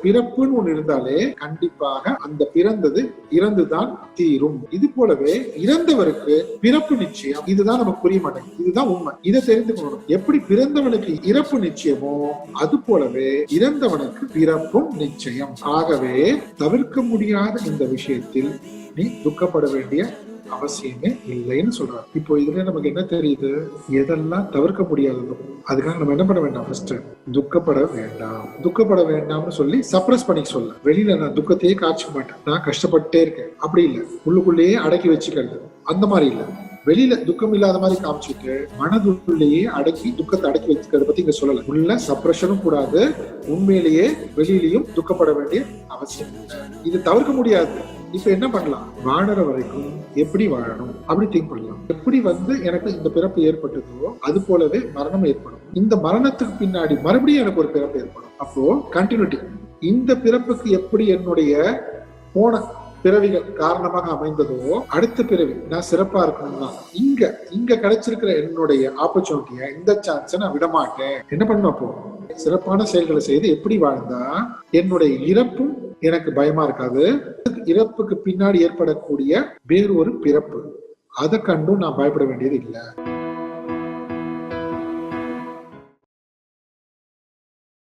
பிறப்புன்னு ஒண்ணு இருந்தாலே கண்டிப்பாக அந்த பிறந்தது இறந்துதான் தீரும். இது போலவே இறந்தவருக்கு பிறப்பு நிச்சயம். இதுதான் நமக்கு புரிய மாட்டேங்குது. இதுதான் உண்மை. இதை தெரிந்துக்கணும். எப்படி பிறந்தவனுக்கு இறப்பு நிச்சயமோ அது போலவே இறந்தவனுக்கு பிறப்பும் நிச்சயம். ஆகவே தவிர்க்க முடியாத இந்த விஷயத்தில் நீ துக்கப்பட வேண்டிய அவசியமே இல்லைன்னு சொல்றாரு. இப்போ இதுல நமக்கு என்ன தெரியுது? எதெல்லாம் தவிர்க்க முடியாததோ அதுக்காக நம்ம என்ன பண்ண வேண்டாம்? ஃபர்ஸ்ட் துக்கப்பட வேண்டாம். துக்கப்பட வேண்டாம்னு சொல்லி சப்ரஸ் பண்ணி சொல்ல. வெளியில நான் துக்கத்தையே காய்ச்ச மாட்டேன், நான் கஷ்டப்பட்டே இருக்கேன் அப்படி இல்லை. உள்ளுக்குள்ளேயே அடக்கி வச்சுக்கிறது அந்த மாதிரி இல்லை. வெளியில துக்கம் இல்லாத மாதிரி காமிச்சிட்டு மனதுள்ளேயே அடக்கி துக்கத்தை அடக்கி வச்சுக்கிறத பத்தி இங்க சொல்லல. உள்ள சப்ரஷனும் கூடாது, உண்மையிலேயே வெளியிலையும் துக்கப்பட வேண்டிய அவசியம் இல்லை. இது தவிர்க்க முடியாது. இப்ப என்ன பண்ணலாம்? வாழற வரைக்கும் எப்படி வாழணும் அப்படி திங்க் பண்ணலாம். எப்படி எனக்கு இந்த பிறப்பு ஏற்பட்டதோ அது போலவே மரணம் ஏற்படும். இந்த மரணத்துக்கு பின்னாடி மறுபடியும் எனக்கு ஒரு பிறப்பு ஏற்படும். அப்போ கண்டினியூட்டி. இந்த பிறப்புக்கு எப்படி என்னுடைய போன பிறவிகள் காரணமாக அமைந்ததோ அடுத்த பிறவி நான் சிறப்பா இருக்கணும்னா இங்க கிடைச்சிருக்கிற என்னுடைய ஆப்பர்ச்சுனிட்டிய, இந்த சான்ஸை நான் விடமாட்டேன். என்ன பண்ணணும்? அப்போ சிறப்பான செயல்களை செய்து எப்படி வாழ்ந்தா என்னுடைய இறப்பும் எனக்கு பயமா இருக்காது. இறப்புக்கு பின்னாடி ஏற்படக்கூடிய வேறு ஒரு பிறப்பு அதை கண்டும் நான் பயப்பட வேண்டியது இல்லை.